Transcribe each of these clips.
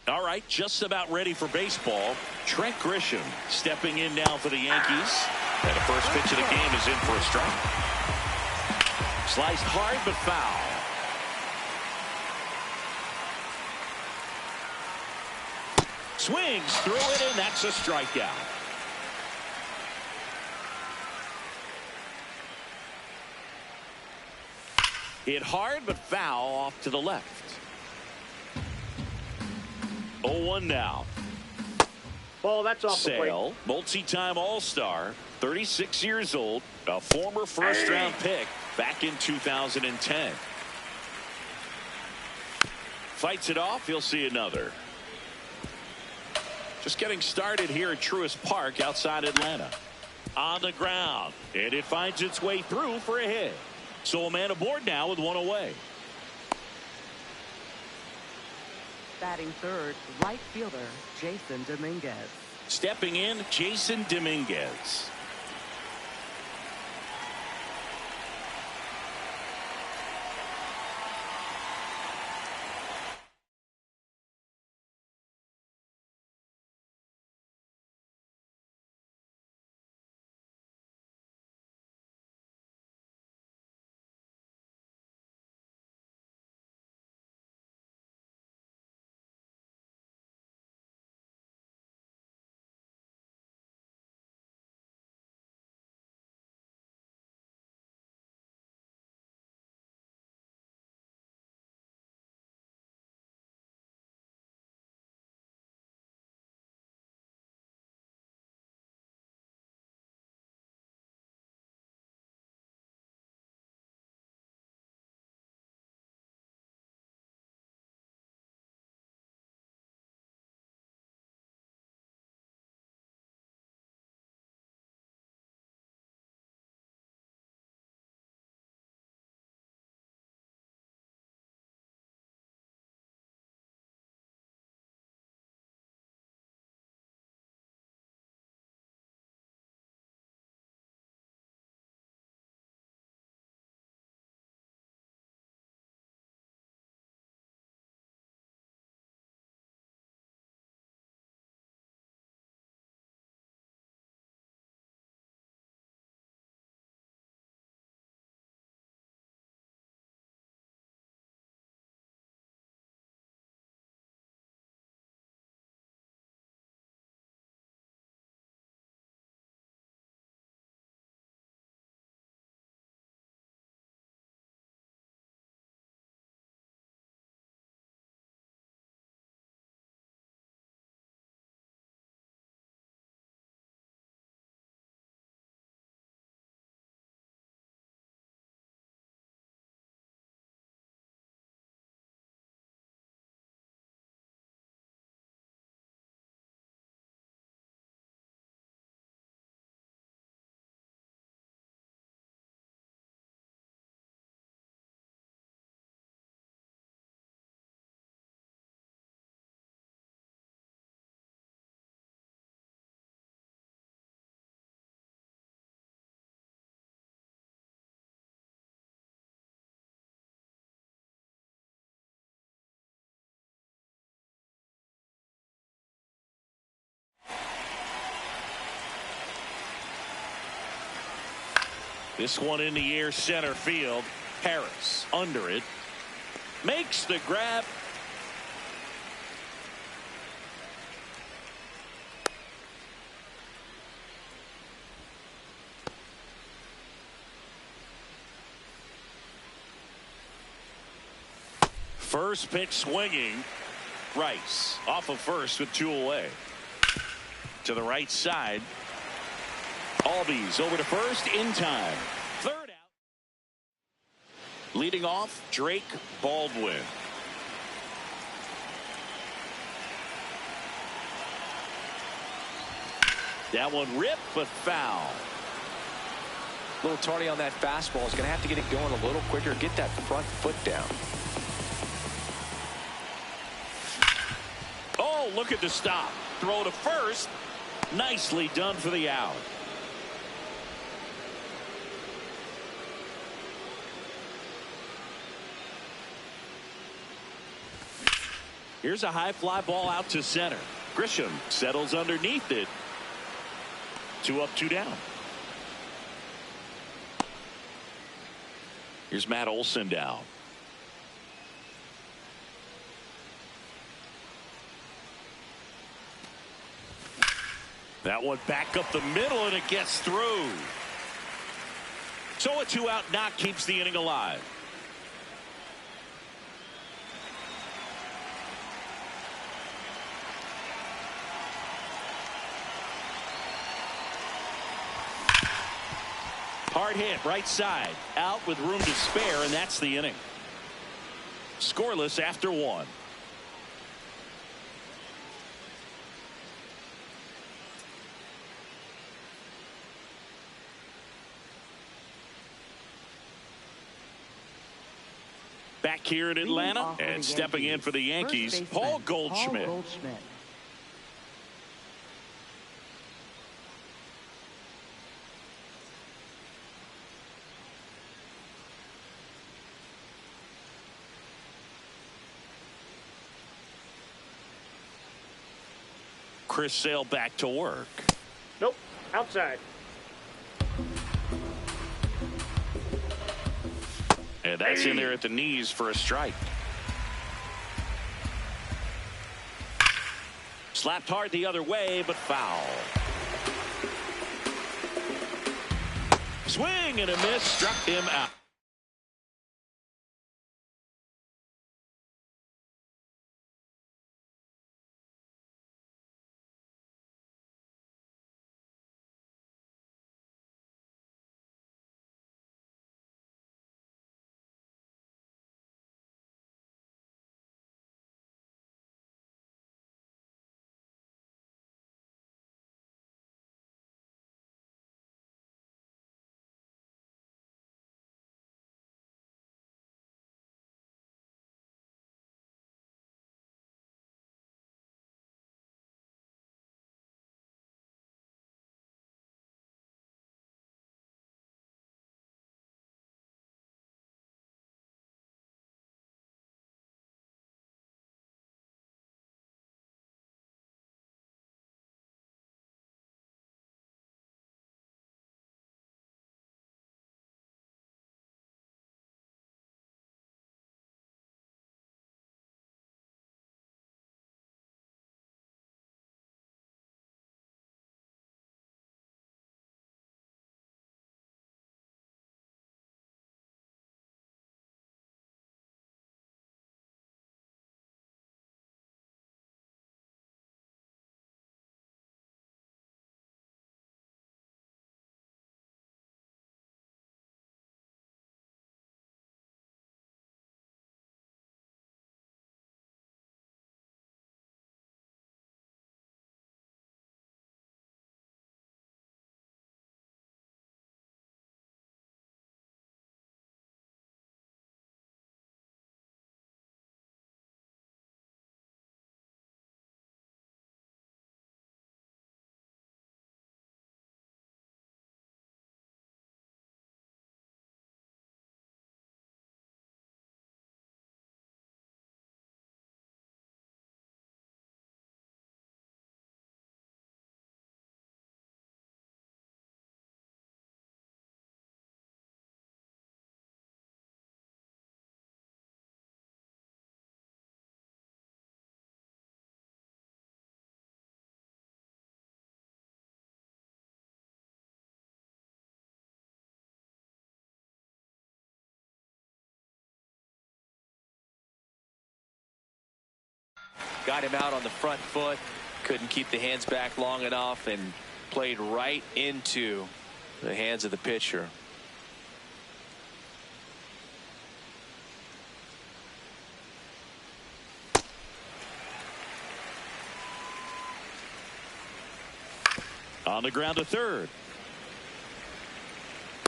All right, just about ready for baseball. Trent Grisham stepping in now for the Yankees. And the first pitch of the game is in for a strike. Sliced hard but foul. Swings through it, and that's a strikeout. Hit hard but foul off to the left. 0-1 now. Ball, that's off the plate. Sale, multi-time All-Star, 36 years old, a former first-round pick back in 2010. Fights it off, he'll see another. Just getting started here at Truist Park outside Atlanta. On the ground, and it finds its way through for a hit. So a man aboard now with one away. Batting third, right fielder Jason Dominguez. Stepping in, Jason Dominguez. This one in the air, center field. Harris under it. Makes the grab. First pitch swinging. Rice off of first with two away. To the right side. Albies over to first in time. Third out. Leading off, Drake Baldwin. That one ripped, but foul. A little tardy on that fastball. Is going to have to get it going a little quicker. Get that front foot down. Oh, look at the stop. Throw to first. Nicely done for the out. Here's a high fly ball out to center. Grisham settles underneath it. 2 up, 2 down. Here's Matt Olson down. That one back up the middle, and it gets through. So a 2-out knock keeps the inning alive. Hard hit right side, out with room to spare, and that's the inning. Scoreless after 1. Back here in Atlanta, and stepping in for the Yankees, Paul Goldschmidt. Chris Sale back to work. Nope, outside. And that's in there at the knees for a strike. Slapped hard the other way, but foul. Swing and a miss, struck him out. Got him out on the front foot. Couldn't keep the hands back long enough and played right into the hands of the pitcher. On the ground to third.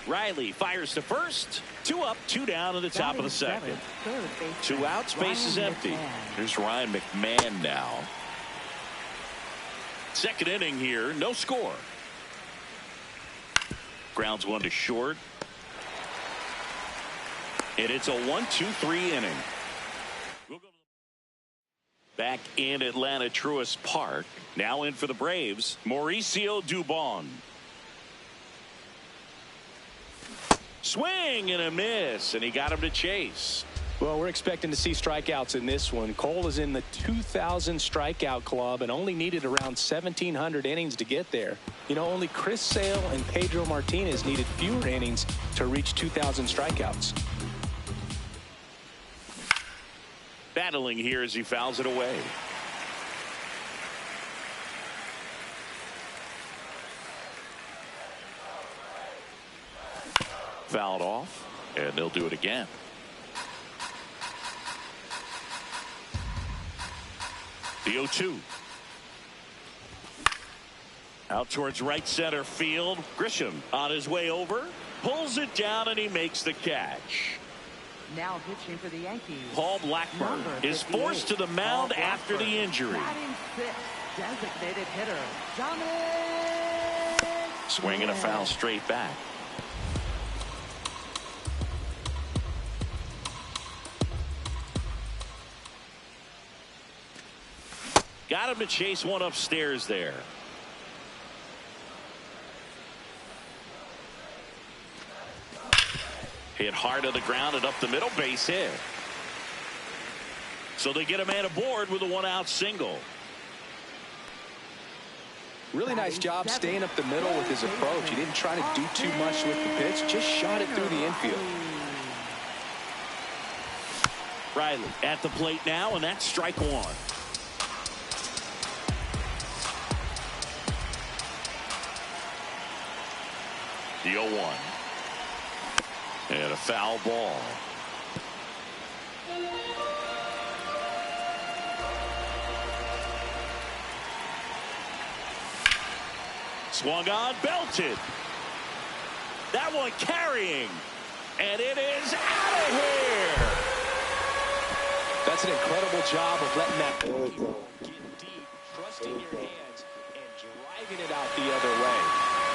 Riley fires to first. 2 up, 2 down at the top of the second. 2 outs, base is empty. Here's Ryan McMahon now. Second inning here, no score. Grounds 1 to short. And it's a 1-2-3 inning. We'll go back in Atlanta Truist Park. Now in for the Braves, Mauricio Dubon. Swing and a miss, and he got him to chase. Well, we're expecting to see strikeouts in this one. Cole is in the 2,000 strikeout club and only needed around 1,700 innings to get there. You know, only Chris Sale and Pedro Martinez needed fewer innings to reach 2,000 strikeouts. Battling here as he fouls it away. Fouled off, and they'll do it again. The 0-2. Out towards right center field. Grisham on his way over. Pulls it down, and he makes the catch. Now pitching for the Yankees. Paul Blackburn is forced to the mound after the injury. Batting sixth, designated hitter, Dominic. Swinging a foul straight back. Got him to chase one upstairs there. Hit hard to the ground and up the middle, base hit. So they get a man aboard with a 1-out single. Really nice job staying up the middle with his approach. He didn't try to do too much with the pitch, just shot it through the infield. Riley at the plate now, and that's strike 1. The 0-1. And a foul ball. Swung on, belted. That one carrying. And it is out of here. That's an incredible job of letting that ball get deep, trusting your hands, and driving it out the other way.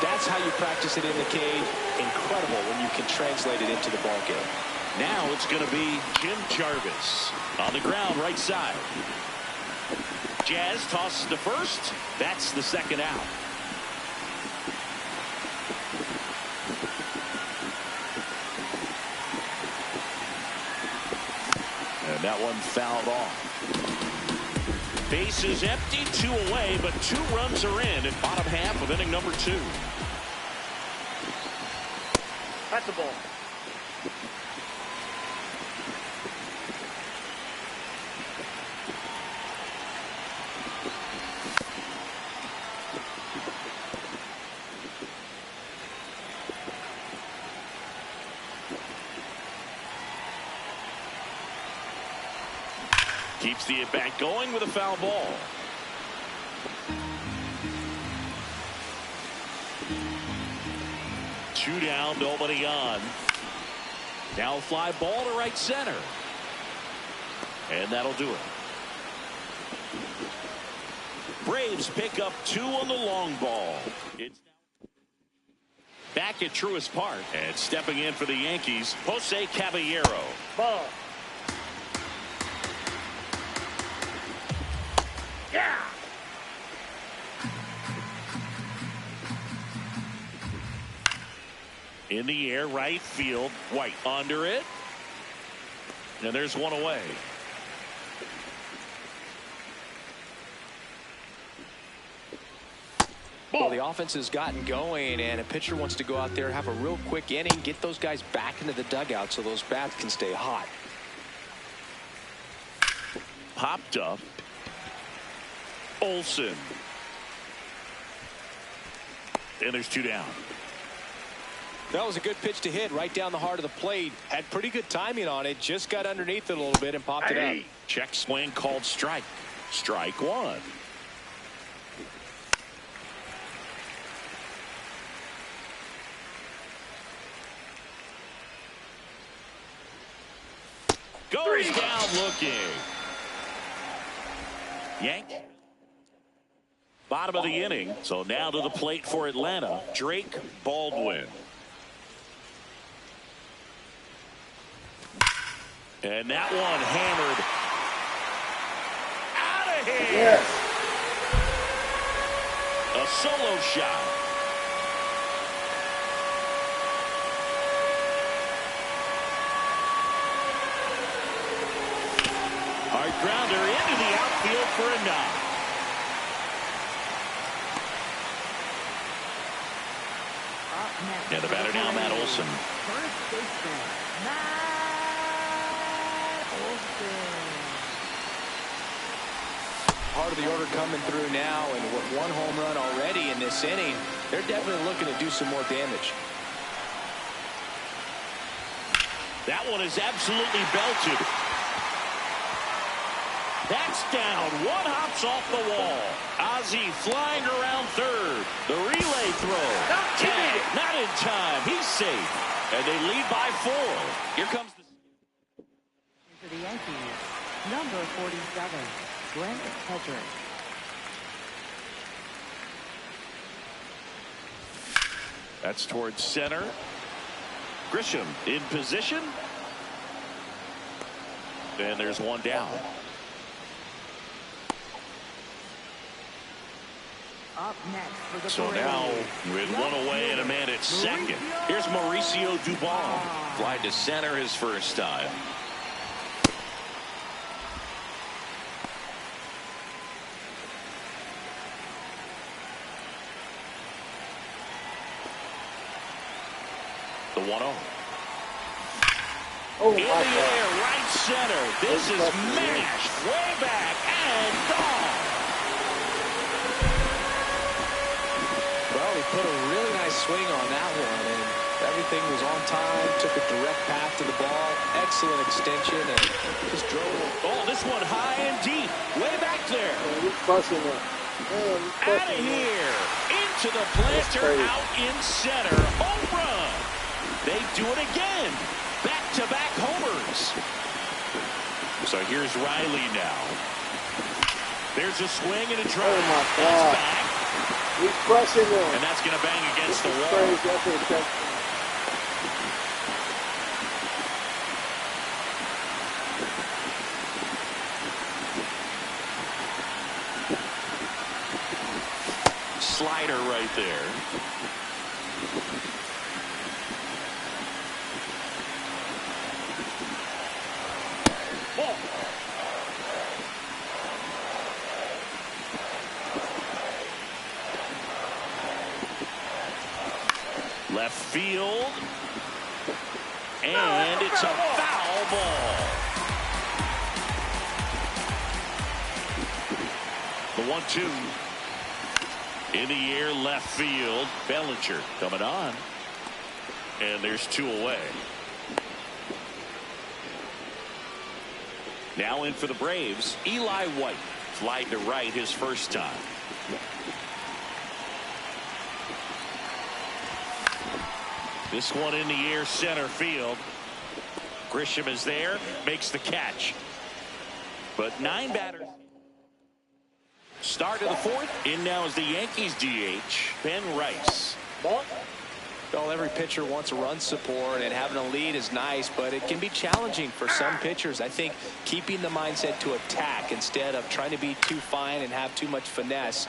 That's how you practice it in the cage. Incredible when you can translate it into the ball game. Now it's going to be Jim Jarvis on the ground right side. Jazz tosses to first. That's the second out. And that one fouled off. Base is empty, 2 away, but 2 runs are in bottom half of inning number 2. That's the ball. Keeps the at-bat going with a foul ball. Two down, nobody on. Now a fly ball to right center. And that'll do it. Braves pick up 2 on the long ball. It's back at Truist Park. And stepping in for the Yankees, Jose Caballero. Ball. Yeah. In the air, right field. White under it. And there's one away. Well, the offense has gotten going, and a pitcher wants to go out there, have a real quick inning, get those guys back into the dugout so those bats can stay hot. Popped up. Olsen. And there's 2 down. That was a good pitch to hit right down the heart of the plate. Had pretty good timing on it. Just got underneath it a little bit and popped it up. Check swing called strike. Strike 1. Goes down looking. Yank. Bottom of the inning. So now to the plate for Atlanta, Drake Baldwin. And that one hammered out of here. Yes. A solo shot. Hard grounder into the outfield for a knock. Up next. And the batter now, Matt Olson. First baseman, Matt Olson. Part of the order coming through now, and with one home run already in this inning, they're definitely looking to do some more damage. That one is absolutely belted. That's down. One hops off the wall. Ozzie flying around third. The relay throw. Tag. Not in time. He's safe. And they lead by 4. Here comes the... For the Yankees, number 47, Brent Hedrick. That's towards center. Grisham in position. And there's one down. Up next for the So Braves, now with one away and a man at second. Here's Mauricio Dubon. Fly to center his first time. The 1-0. Oh, In the air, right center. This is mashed way back and gone. Well, he put a really nice swing on that one, and everything was on time, took a direct path to the ball, excellent extension, and just drove it. Oh, this one high and deep, way back there. he's crushing it. Out of here, into the planter, out in center, home run. They do it again, back-to-back homers. So here's Riley now. There's a swing and a drive. Oh, my That's God. back. He's crushing it. And that's going to bang against the This is wall. crazy. That's a catch. Slider right there. Ball. Left field. And it's a foul ball. The 1-2. In the air, left field. Bellinger coming on. And there's 2 away. Now in for the Braves, Eli White. Flied to right his first time. This one in the air, center field. Grisham is there, makes the catch. But 9 batters. Start of the 4th. In now is the Yankees DH, Ben Rice. Well, every pitcher wants a run support, and having a lead is nice, but it can be challenging for some pitchers. I think keeping the mindset to attack instead of trying to be too fine and have too much finesse.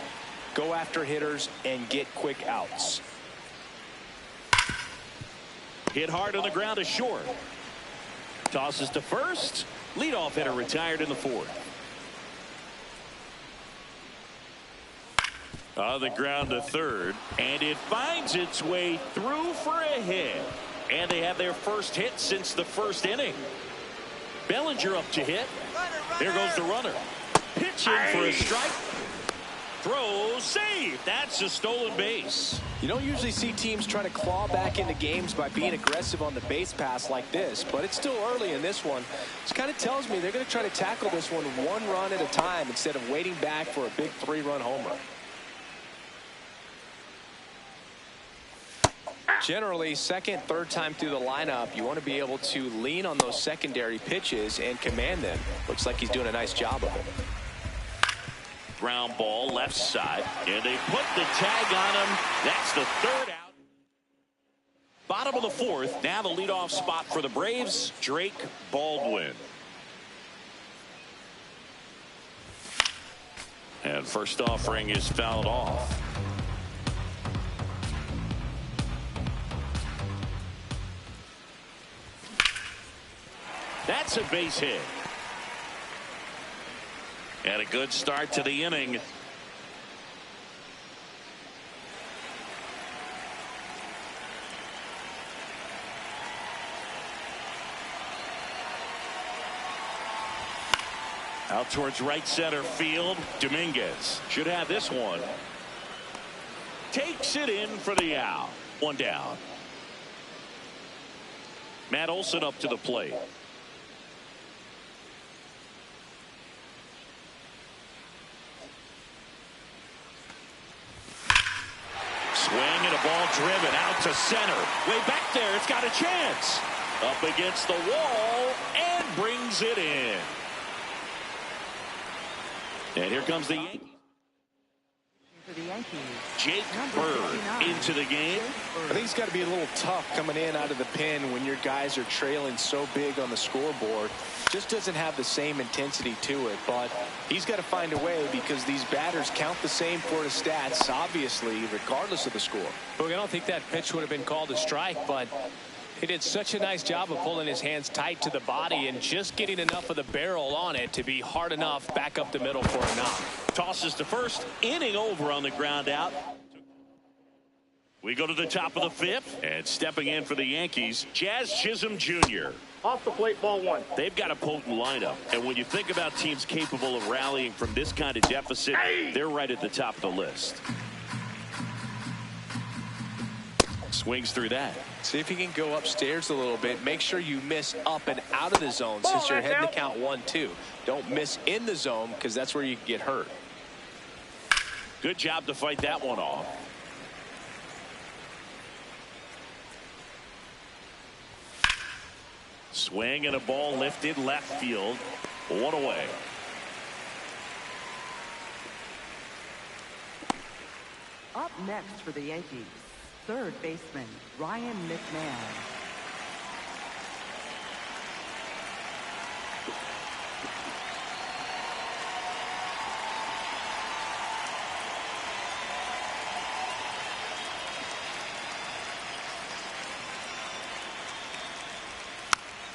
Go after hitters and get quick outs. Hit hard on the ground to short. Tosses to first. Leadoff hitter retired in the 4th. On the ground to third, and it finds its way through for a hit. And they have their first hit since the 1st inning. Bellinger up to hit. There goes the runner. Pitching for a strike. Throw, save. That's a stolen base. You don't usually see teams try to claw back into games by being aggressive on the base pass like this, but it's still early in this one. This kind of tells me they're going to try to tackle this one run at a time instead of waiting back for a big 3-run homer. Generally, second, third time through the lineup, you want to be able to lean on those secondary pitches and command them. Looks like he's doing a nice job of it. Ground ball left side, and they put the tag on him. That's the third out. Bottom of the fourth. Now the leadoff spot for the Braves, Drake Baldwin. And first offering is fouled off. That's a base hit. And a good start to the inning. Out towards right center field. Dominguez should have this one. Takes it in for the out. One down. Matt Olson up to the plate. Swing and a ball driven out to center. Way back there. It's got a chance. Up against the wall and brings it in. And here comes the Yankees. For the Yankees, Jake Bird into the game. I think it's got to be a little tough coming in out of the pen when your guys are trailing so big on the scoreboard. Just doesn't have the same intensity to it, but he's got to find a way because these batters count the same for his stats, obviously, regardless of the score. Look, I don't think that pitch would have been called a strike, but he did such a nice job of pulling his hands tight to the body and just getting enough of the barrel on it to be hard enough back up the middle for a knock. Tosses to first. Inning over on the ground out. We go to the top of the fifth. And stepping in for the Yankees, Jazz Chisholm Jr. Off the plate, ball one. They've got a potent lineup. And when you think about teams capable of rallying from this kind of deficit, they're right at the top of the list. Swings through that. See if you can go upstairs a little bit. Make sure you miss up and out of the zone since you're heading to count 1-2. Don't miss in the zone because that's where you can get hurt. Good job to fight that one off. Swing and a ball lifted left field. One away. up next for the Yankees, third baseman Ryan McMahon.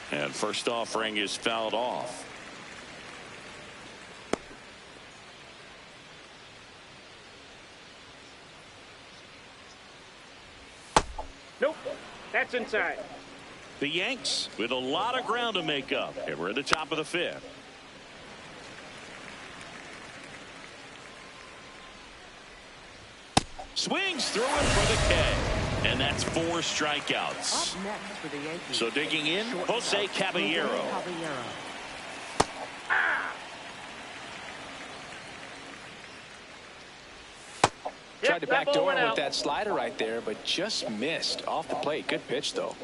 And first offering is fouled off. Nope, that's inside. The Yanks with a lot of ground to make up. And we're at the top of the fifth. Swings through it for the K. And that's 4 strikeouts. Up next for the Yankees. So digging in, Jose Caballero. Tried to backdoor him with that slider right there, but just missed off the plate. Good pitch, though.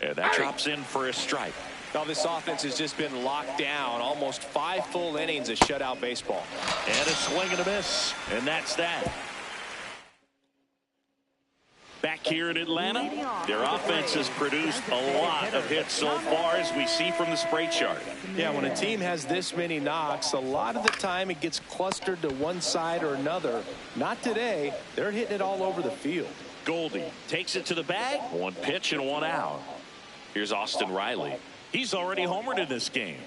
And that drops in for a strike. Now this offense has just been locked down. Almost 5 full innings of shutout baseball. And a swing and a miss. And that's that. Back here in Atlanta, their offense has produced a lot of hits so far, as we see from the spray chart. Yeah, when a team has this many knocks, a lot of the time it gets clustered to one side or another. Not today. They're hitting it all over the field. Goldie takes it to the bag. 1 pitch and 1 out. Here's Austin Riley. He's already homered in this game.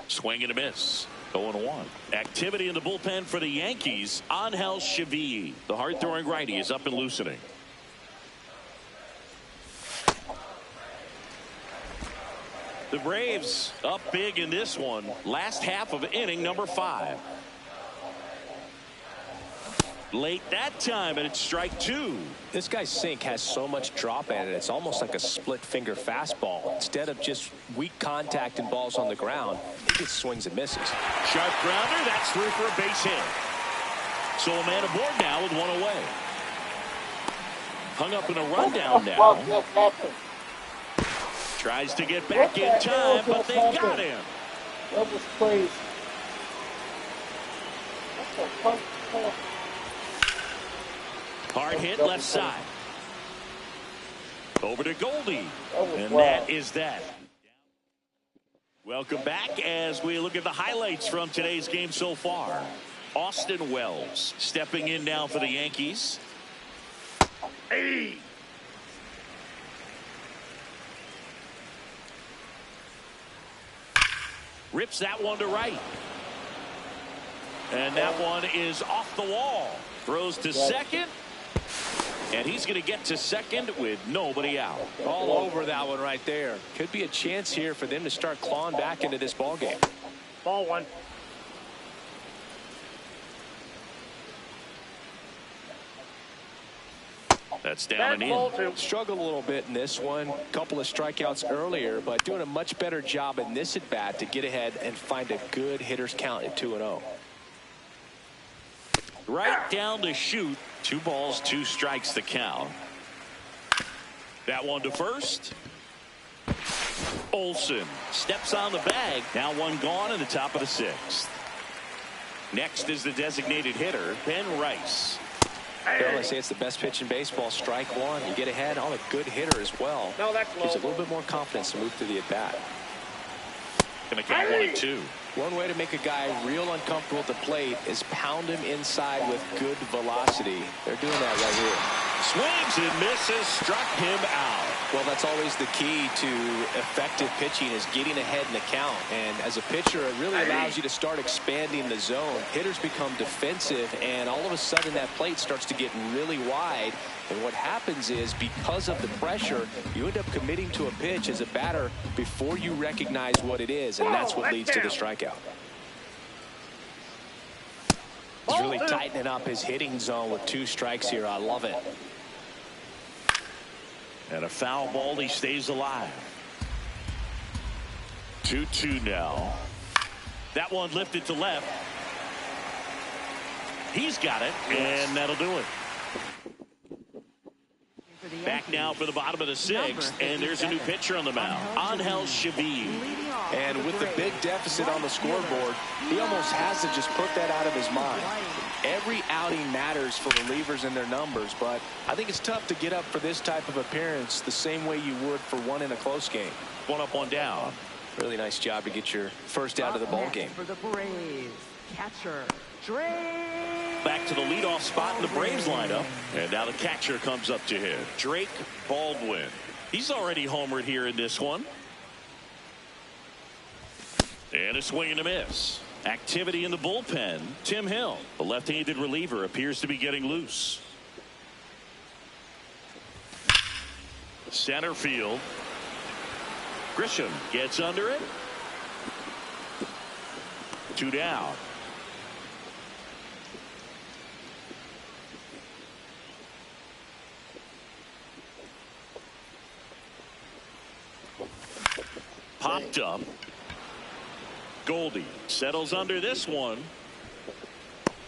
Swing and a miss. 0-1. Activity in the bullpen for the Yankees. Angel S.V.G. The hard-throwing righty is up and loosening. The Braves up big in this one. Last half of inning number 5. Late that time, and it's strike 2. This guy's sink has so much drop at it. It's almost like a split finger fastball. Instead of just weak contact and balls on the ground, he gets swings and misses. Sharp grounder. That's through for a base hit. So a man aboard now with 1 away. Hung up in a rundown now. Tries to get back in time, but they got him. That was crazy. Hard hit left side. Over to Goldie. And that is that. Welcome back as we look at the highlights from today's game so far. Austin Wells stepping in now for the Yankees. Hey! Rips that one to right. And that one is off the wall. Throws to second. And he's going to get to second with nobody out. All over that one right there. Could be a chance here for them to start clawing back into this ball game. Ball 1. That's down and in. Struggled a little bit in this one. Couple of strikeouts earlier, but doing a much better job in this at bat to get ahead and find a good hitter's count at 2-0. Right down to shoot. 2 balls, 2 strikes the count. That one to first. Olsen steps on the bag. Now one gone in the top of the 6th. Next is the designated hitter, Ben Rice. Bill, I say it's the best pitch in baseball. Strike one. You get ahead on a good hitter as well. No, that's low. Gives a little bit more confidence to move through the at bat. Gonna count 1 and 2. One way to make a guy real uncomfortable at the plate is pound him inside with good velocity. They're doing that right here. Swings and misses, struck him out. Well, that's always the key to effective pitching, is getting ahead in the count. And as a pitcher, it really allows you to start expanding the zone. Hitters become defensive, and all of a sudden that plate starts to get really wide. And what happens is, because of the pressure, you end up committing to a pitch as a batter before you recognize what it is, and that's what leads to the strikeout. He's really tightening up his hitting zone with 2 strikes here. I love it. And a foul ball, he stays alive. 2-2 now. That one lifted to left. He's got it, and that'll do it. Back now for the bottom of the 6th, and there's a new pitcher on the mound, S.V.G. And with the big deficit on the scoreboard, he almost has to just put that out of his mind. Every outing matters for relievers and their numbers, but I think it's tough to get up for this type of appearance the same way you would for one in a close game. 1 up, 1 down. Really nice job to get your first out of the ball game. For the Braves, catcher Drake. Back to the leadoff spot in the Braves lineup, and now the catcher comes up to him, Drake Baldwin. He's already homered here in this one. And a swing and a miss. Activity in the bullpen. Tim Hill, the left-handed reliever, appears to be getting loose. Center field. Grisham gets under it. 2 down. Popped up. Goldie settles under this one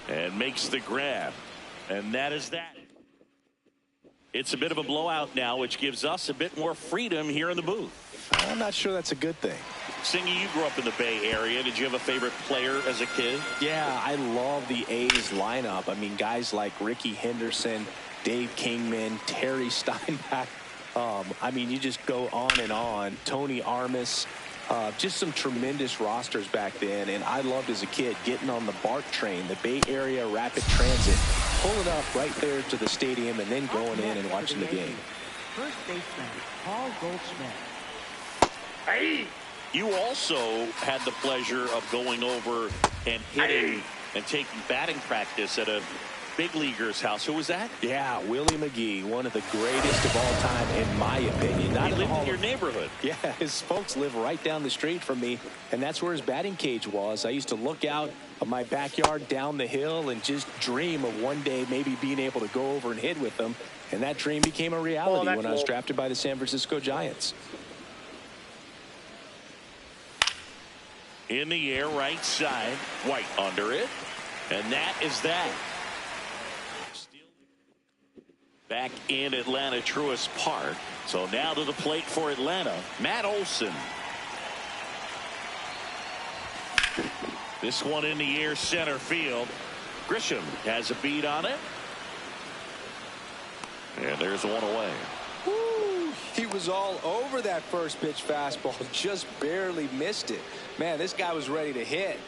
and makes the grab, and that is that. It's a bit of a blowout now, which gives us a bit more freedom here in the booth. I'm not sure that's a good thing. Singy, you grew up in the Bay Area. Did you have a favorite player as a kid? Yeah, I love the A's lineup. I mean, guys like Ricky Henderson, Dave Kingman, Terry Steinbach. I mean, you just go on and on. Tony Armas. Just some tremendous rosters back then, and I loved as a kid getting on the BART train, the Bay Area Rapid Transit, pulling up right there to the stadium and then going in and watching the game. First baseman Paul Goldschmidt. Hey! You also had the pleasure of going over and hitting and taking batting practice at a big leaguer's house. Who was that? Yeah, Willie McGee, one of the greatest of all time, in my opinion. He lived in your neighborhood. Yeah, his folks live right down the street from me, and that's where his batting cage was. I used to look out of my backyard down the hill and just dream of one day maybe being able to go over and hit with them, and that dream became a reality when I was drafted by the San Francisco Giants. In the air, right side. White under it, and that is that. Back in Atlanta Truist Park. So now to the plate for Atlanta, Matt Olson. This one in the air center field. Grisham has a beat on it. And there's one away. Woo, he was all over that first pitch fastball, just barely missed it. Man, this guy was ready to hit.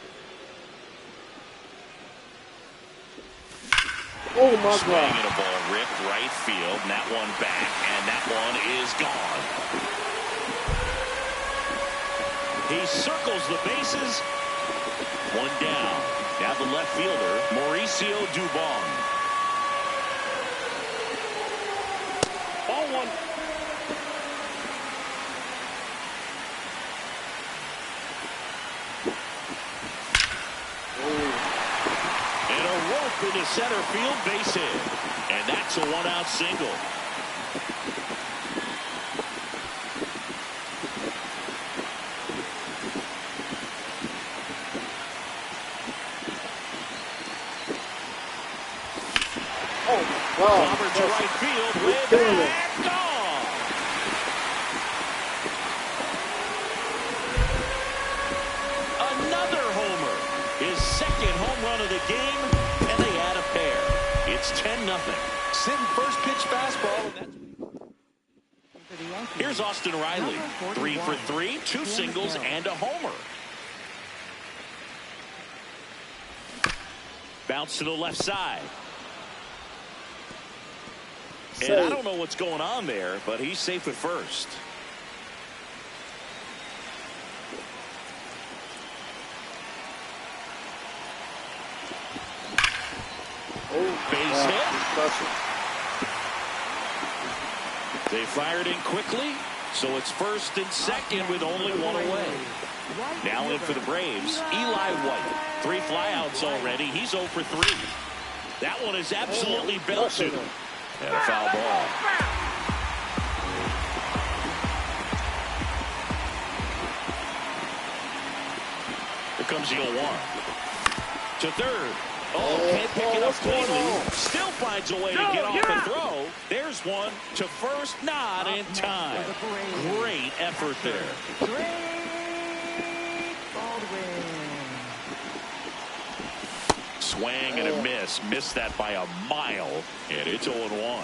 Oh my Swing God. and a ball ripped right field, and that one back, and that one is gone. He circles the bases. One down. Now the left fielder, Mauricio Dubon. Ball one. And a rope into center field, base hit. And that's a one-out single. Clobbered to right field, way back, gone. Another homer. His second home run of the game, and they add a pair. It's 10-0. Sitting first pitch fastball. And that's For the Yankees, Here's Austin Riley. number 3 for 41, 3, 2 Tim singles, Hill. and a homer. Bounce to the left side. And I don't know what's going on there, but he's safe at first. Base hit. They fired in quickly, so it's first and second with only one away. Now in for the Braves, Eli White. 3 flyouts already. He's 0 for 3. That one is absolutely belted. And a foul ball. Here comes the 0-1. To third. Oh, can't pick it up cleanly. Still finds a way to get off the throw. There's one to first, not in time. Great effort there. Great Baldwin. Swing and a miss. Missed that by a mile. And it's 0-1.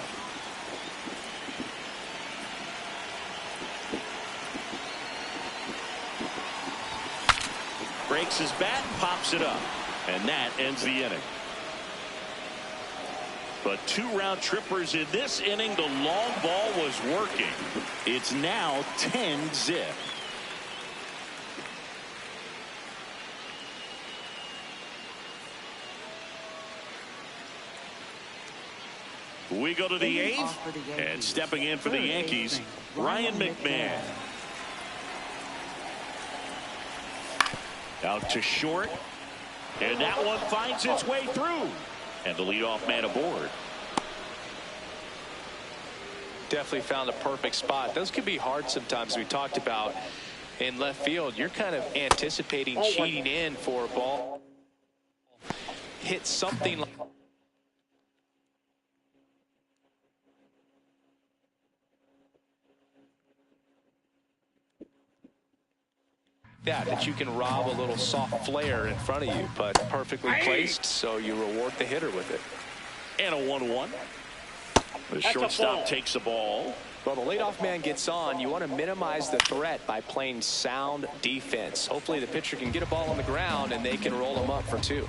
Breaks his bat, pops it up. And that ends the inning. But 2 round trippers in this inning. The long ball was working. It's now 10-0. We go to the 8th. And stepping in for the Yankees, Ryan McMahon. Out to short. And that one finds its way through. And the leadoff man aboard. definitely found a perfect spot. Those can be hard sometimes. We talked about in left field. You're kind of anticipating cheating in for a ball. Hit something like that you can rob a little soft flare in front of you, but perfectly placed, so you reward the hitter with it. And a 1-1. The shortstop takes the ball. Well, the leadoff man gets on. You want to minimize the threat by playing sound defense. Hopefully the pitcher can get a ball on the ground and they can roll him up for 2.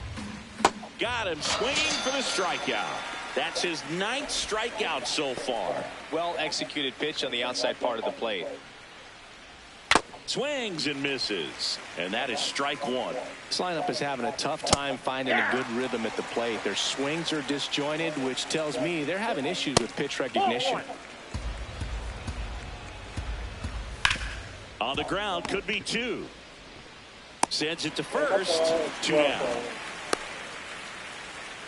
Got him swinging for the strikeout. That's his 9th strikeout so far. Well executed pitch on the outside part of the plate. Swings and misses. And that is strike 1. This lineup is having a tough time finding a good rhythm at the plate. Their swings are disjointed, which tells me they're having issues with pitch recognition. On the ground, could be 2. Sends it to first. 2 down.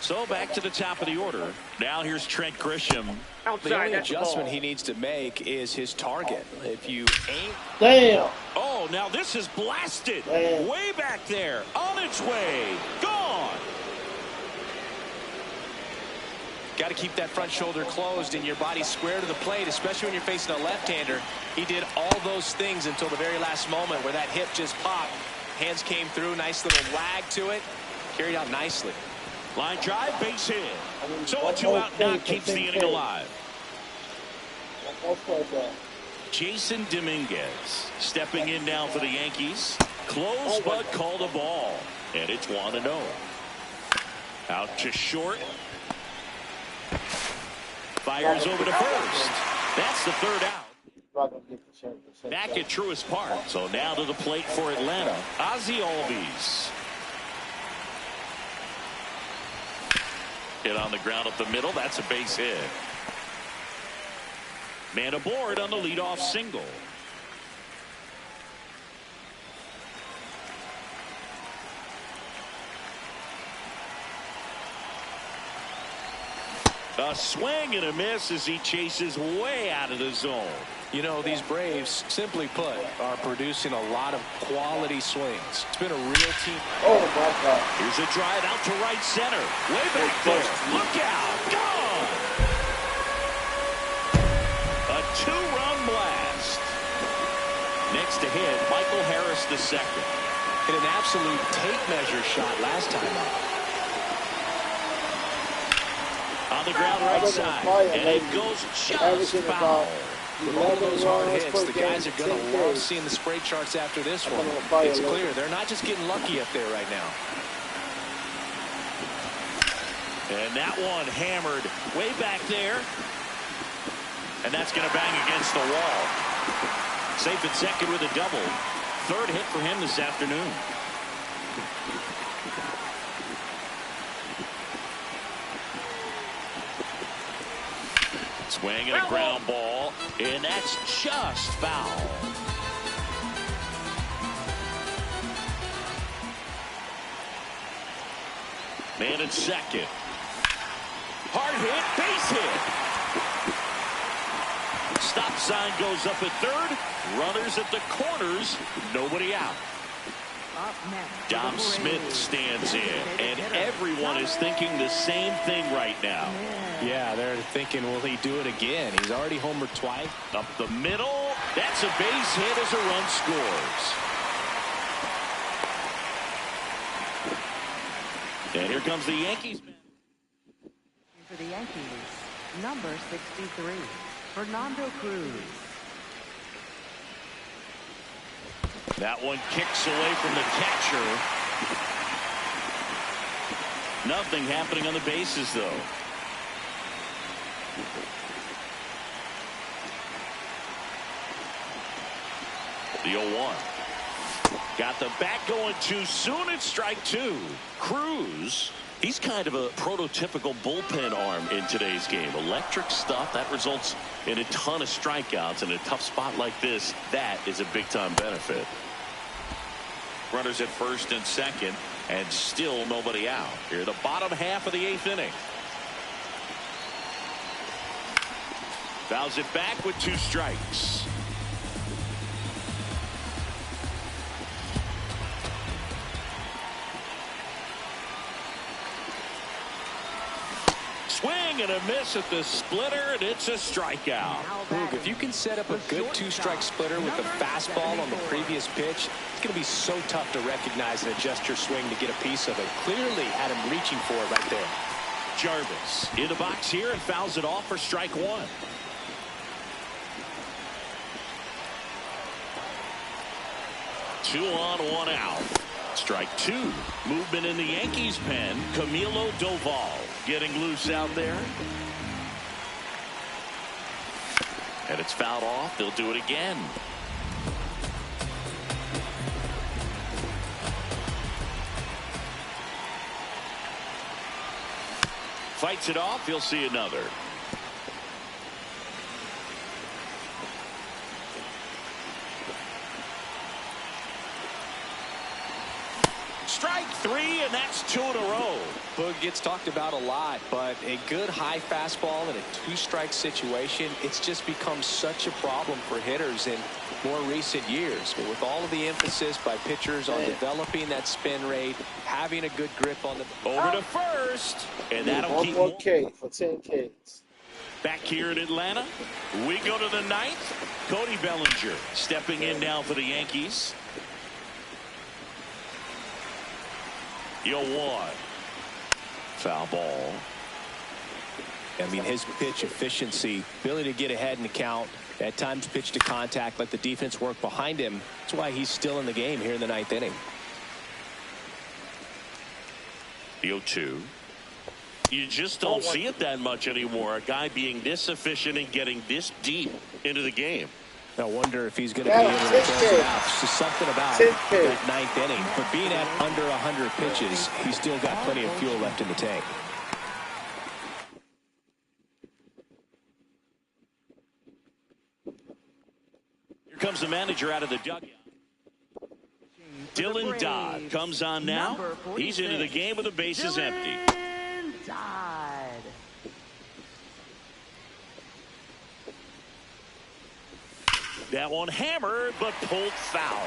So back to the top of the order. Now here's Trent Grisham. The only adjustment he needs to make is his target. If you aim. Damn. Oh, now this is blasted. Damn. Way back there. On its way. Gone. Got to keep that front shoulder closed and your body square to the plate, especially when you're facing a left-hander. He did all those things until the very last moment where that hip just popped. Hands came through, nice little wag to it. Carried out nicely. Line drive, base hit. So a 2-out knock keeps the inning alive. Jason Dominguez stepping in now for the Yankees. Close but called a ball. And it's 1-0. Out to short. Fires over to first. That's the third out. Back at Truist Park. So now to the plate for Atlanta, Ozzie Albies. Hit on the ground up the middle. That's a base hit. Man aboard on the leadoff single. A swing and a miss as he chases way out of the zone. You know, these Braves, simply put, are producing a lot of quality swings. It's been a real team. Oh, my God. Here's a drive out to right center. Way back there. Look out. Gone. A 2-run blast. Next to hit, Michael Harris II. Hit an absolute tape measure shot last time out. On the ground right side. And it goes just foul. With all of those hard hits, the guys are going to love seeing the spray charts after this one. It's clear they're not just getting lucky up there right now. And that one hammered way back there. And that's going to bang against the wall. Safe at second with a double. Third hit for him this afternoon. Swing and a ground ball, and that's just foul. Man at second. Hard hit, base hit. Stop sign goes up at third. Runners at the corners. Nobody out. Up next, Dom Smith stands in, and everyone is thinking the same thing right now. Yeah, they're thinking, will he do it again? He's already homered twice. Up the middle. That's a base hit as a run scores. And here comes the Yankees. For the Yankees, number 63, Fernando Cruz. That one kicks away from the catcher. Nothing happening on the bases, though. The 0-1. Got the bat going too soon. It's strike two. Cruz, he's kind of a prototypical bullpen arm in today's game. Electric stuff that results in a ton of strikeouts. In a tough spot like this, that is a big-time benefit. Runners at first and second, and still nobody out. Here, the bottom half of the 8th inning. Fouls it back with 2 strikes. Swing and a miss at the splitter, and it's a strikeout. Boog, if you can set up a good 2-strike splitter with the fastball on the previous pitch, it's going to be so tough to recognize and adjust your swing to get a piece of it. Clearly had him reaching for it right there. Jarvis in the box here and fouls it off for strike 1. Two on, 1 out. Strike 2. Movement in the Yankees pen. Camilo Doval getting loose out there. And it's fouled off. They'll do it again. Fights it off. He'll see another. Strike three, and that's 2 in a row. Boog gets talked about a lot, but a good high fastball in a 2-strike situation, it's just become such a problem for hitters in more recent years. But with all of the emphasis by pitchers on developing that spin rate, having a good grip on the... Over to first, and that'll One keep... more K for 10 Ks. Back here in Atlanta, we go to the 9th. Cody Bellinger stepping in now for the Yankees. 0-1. Foul ball. I mean, his pitch efficiency, ability to get ahead in the count, at times pitch to contact, let the defense work behind him. That's why he's still in the game here in the 9th inning. 0-2. You just don't see it that much anymore. A guy being this efficient and getting this deep into the game. I wonder if he's going to be able to close it out. Just something about that 9th inning. But being at under 100 pitches, he's still got plenty of fuel left in the tank. Here comes the manager out of the dugout. Dylan Dodd comes on now. He's into the game with the bases empty. Dodd. That one hammered, but pulled foul.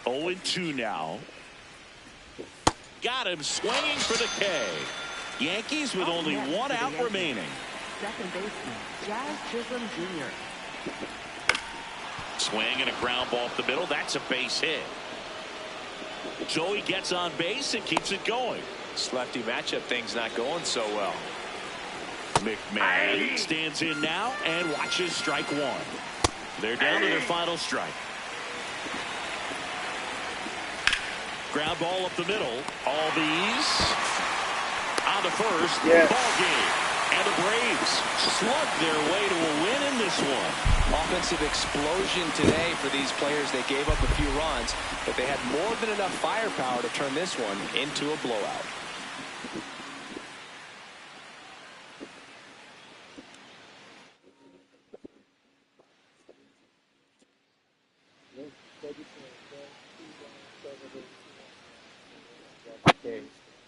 Oh, and 2 now. Got him swinging for the K. Yankees with only 1 out remaining. Second baseman, Jazz Chisholm Jr. Swing and a ground ball up the middle. That's a base hit. Joey gets on base and keeps it going. This lefty matchup thing's not going so well. McMahon stands in now and watches strike 1. They're down to their final strike. Ground ball up the middle. All these on the first. Ball game. And the Braves slug their way to a win in this one. Offensive explosion today for these players. They gave up a few runs, but they had more than enough firepower to turn this one into a blowout.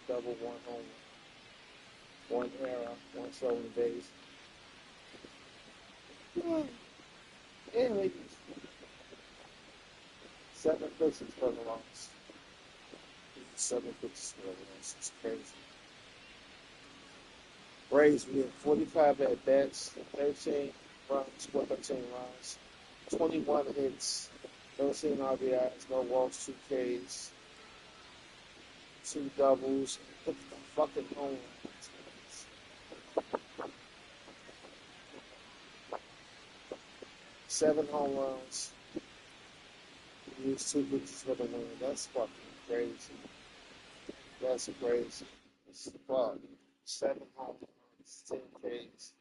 Double, 1 home, 1 error, 1 stolen base. And maybe 7 pitches for the loss. 7 pitches for the loss. It's crazy. Braves, we had 45 at bats, 13 runs, 13 runs, 21 hits, 13 RBIs, no walks, 2 Ks. 2 doubles. Look at the fucking home runs. 7 home runs. Use 2 pitches for the win. That's fucking crazy. That's crazy. It's fuck. 7 home runs, 10 Ks.